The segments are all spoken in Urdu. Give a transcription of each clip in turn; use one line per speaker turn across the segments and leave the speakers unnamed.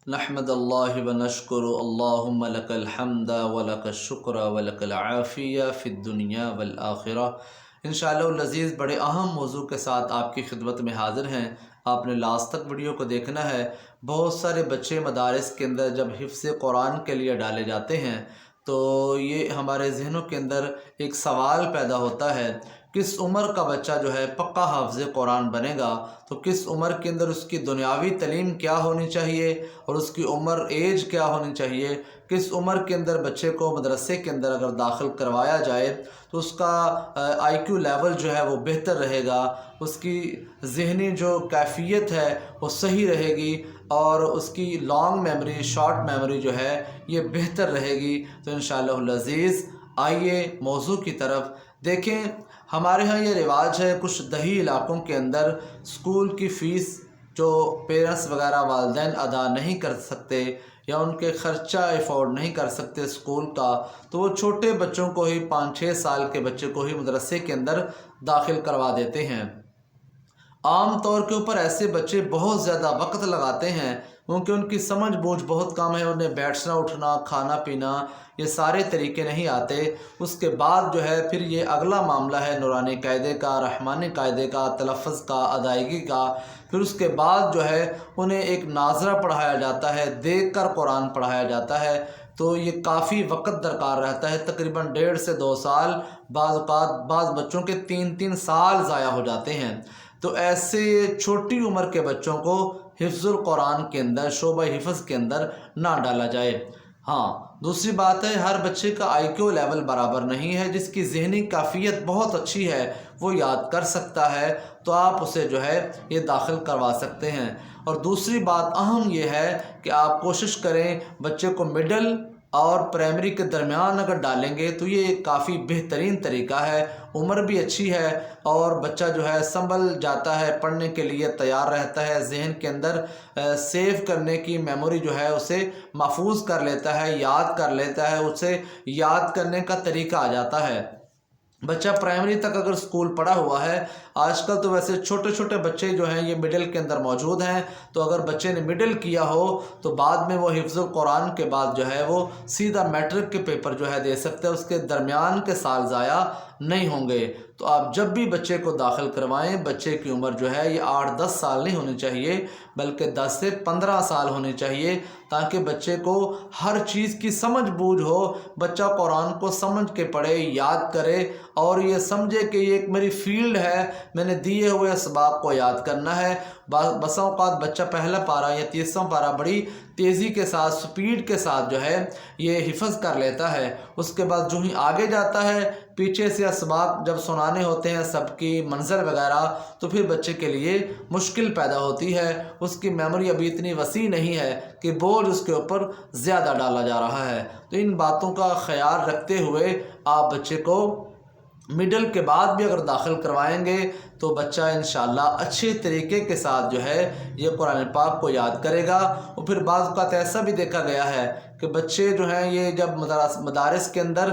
نحمد اللہ و نشکر اللہم لک الحمد و لک الشکر و لک العافیہ فی الدنیا والآخرہ۔ انشاءاللہ العزیز بڑے اہم موضوع کے ساتھ آپ کی خدمت میں حاضر ہیں۔ آپ نے لاسٹ تک ویڈیو کو دیکھنا ہے۔ بہت سارے بچے مدارس کے اندر جب حفظ قرآن کے لیے ڈالے جاتے ہیں تو یہ ہمارے ذہنوں کے اندر ایک سوال پیدا ہوتا ہے، کس عمر کا بچہ جو ہے پکا حافظ قرآن بنے گا؟ تو کس عمر کے اندر اس کی دنیاوی تعلیم کیا ہونی چاہیے اور اس کی عمر ایج کیا ہونی چاہیے؟ کس عمر کے اندر بچے کو مدرسے کے اندر اگر داخل کروایا جائے تو اس کا آئی کیو لیول جو ہے وہ بہتر رہے گا، اس کی ذہنی جو کیفیت ہے وہ صحیح رہے گی اور اس کی لانگ میموری شارٹ میموری جو ہے یہ بہتر رہے گی۔ تو انشاءاللہ العزیز آئیے موضوع کی طرف دیکھیں۔ ہمارے ہاں یہ رواج ہے، کچھ دیہی علاقوں کے اندر اسکول کی فیس جو پیرنٹس وغیرہ والدین ادا نہیں کر سکتے یا ان کے خرچہ افورڈ نہیں کر سکتے اسکول کا، تو وہ چھوٹے بچوں کو ہی 5-6 سال کے بچے کو ہی مدرسے کے اندر داخل کروا دیتے ہیں۔ عام طور کے اوپر ایسے بچے بہت زیادہ وقت لگاتے ہیں کیونکہ ان کی سمجھ بوجھ بہت کم ہے، انہیں بیٹھنا اٹھنا کھانا پینا یہ سارے طریقے نہیں آتے۔ اس کے بعد جو ہے پھر یہ اگلا معاملہ ہے نورانی قاعدے کا، رحمانی قاعدے کا، تلفظ کا، ادائیگی کا۔ پھر اس کے بعد جو ہے انہیں ایک ناظرہ پڑھایا جاتا ہے، دیکھ کر قرآن پڑھایا جاتا ہے، تو یہ کافی وقت درکار رہتا ہے، تقریباً 1.5 سے 2 سال، بعض اوقات بعض بچوں کے 3 سال ضائع ہو جاتے ہیں۔ تو ایسے چھوٹی عمر کے بچوں کو حفظ القرآن کے اندر شعبہ حفظ کے اندر نہ ڈالا جائے۔ ہاں دوسری بات ہے، ہر بچے کا آئی کیو لیول برابر نہیں ہے۔ جس کی ذہنی کیفیت بہت اچھی ہے وہ یاد کر سکتا ہے تو آپ اسے جو ہے یہ داخل کروا سکتے ہیں۔ اور دوسری بات اہم یہ ہے کہ آپ کوشش کریں بچے کو مڈل اور پرائمری کے درمیان اگر ڈالیں گے تو یہ ایک کافی بہترین طریقہ ہے، عمر بھی اچھی ہے اور بچہ جو ہے سنبھل جاتا ہے، پڑھنے کے لیے تیار رہتا ہے، ذہن کے اندر سیو کرنے کی میموری جو ہے اسے محفوظ کر لیتا ہے، یاد کر لیتا ہے، اسے یاد کرنے کا طریقہ آ جاتا ہے۔ بچہ پرائمری تک اگر اسکول پڑھا ہوا ہے، آج کل تو ویسے چھوٹے چھوٹے بچے جو ہیں یہ مڈل کے اندر موجود ہیں، تو اگر بچے نے مڈل کیا ہو تو بعد میں وہ حفظ القرآن کے بعد جو ہے وہ سیدھا میٹرک کے پیپر جو ہے دے سکتے ہیں، اس کے درمیان کے سال ضائع نہیں ہوں گے۔ تو آپ جب بھی بچے کو داخل کروائیں، بچے کی عمر جو ہے یہ 8-10 سال نہیں ہونی چاہیے بلکہ 10 سے 15 سال ہونی چاہیے، تاکہ بچے کو ہر چیز کی سمجھ بوجھ ہو، بچہ قرآن کو سمجھ کے پڑھے، یاد کرے اور یہ سمجھے کہ یہ ایک میری فیلڈ ہے، میں نے دیے ہوئے اسباق کو یاد کرنا ہے۔ بسا اوقات بچہ پہلا پارہ یا 30واں پارہ بڑی تیزی کے ساتھ سپیڈ کے ساتھ جو ہے یہ حفظ کر لیتا ہے، اس کے بعد جو ہی آگے جاتا ہے پیچھے سے اسباق جب سنانے ہوتے ہیں سب کی منظر وغیرہ تو پھر بچے کے لیے مشکل پیدا ہوتی ہے، اس کی میموری ابھی اتنی وسیع نہیں ہے کہ بوجھ اس کے اوپر زیادہ ڈالا جا رہا ہے۔ تو ان باتوں کا خیال رکھتے ہوئے آپ بچے کو مڈل کے بعد بھی اگر داخل کروائیں گے تو بچہ انشاءاللہ اچھے طریقے کے ساتھ جو ہے یہ قرآن پاک کو یاد کرے گا۔ اور پھر بعض اوقات ایسا بھی دیکھا گیا ہے کہ بچے جو ہیں یہ جب مدارس کے اندر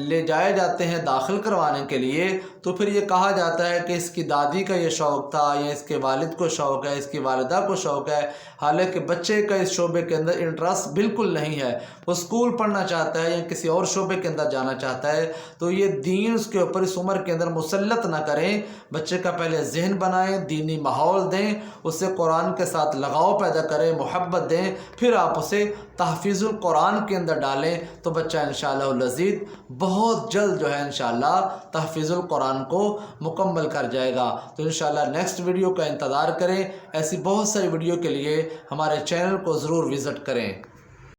لے جائے جاتے ہیں داخل کروانے کے لیے تو پھر یہ کہا جاتا ہے کہ اس کی دادی کا یہ شوق تھا یا اس کے والد کو شوق ہے، اس کی والدہ کو شوق ہے، حالانکہ بچے کا اس شعبے کے اندر انٹرسٹ بالکل نہیں ہے، وہ اسکول پڑھنا چاہتا ہے یا کسی اور شعبے کے اندر جانا چاہتا ہے۔ تو یہ دین اس کے اوپر اس عمر کے اندر مسلط نہ کریں، بچے کا پہلے ذہن بنائیں، دینی ماحول دیں، اسے قرآن کے ساتھ لگاؤ پیدا کریں، محبت دیں، پھر آپ اسے تحفیظ القرآن کے اندر ڈالیں تو بچہ انشاءاللہ العزیز بہت جلد جو ہے انشاءاللہ تحفیظ القرآن کو مکمل کر جائے گا۔ تو انشاءاللہ نیکسٹ ویڈیو کا انتظار کریں، ایسی بہت ساری ویڈیو کے لیے ہمارے چینل کو ضرور وزٹ کریں۔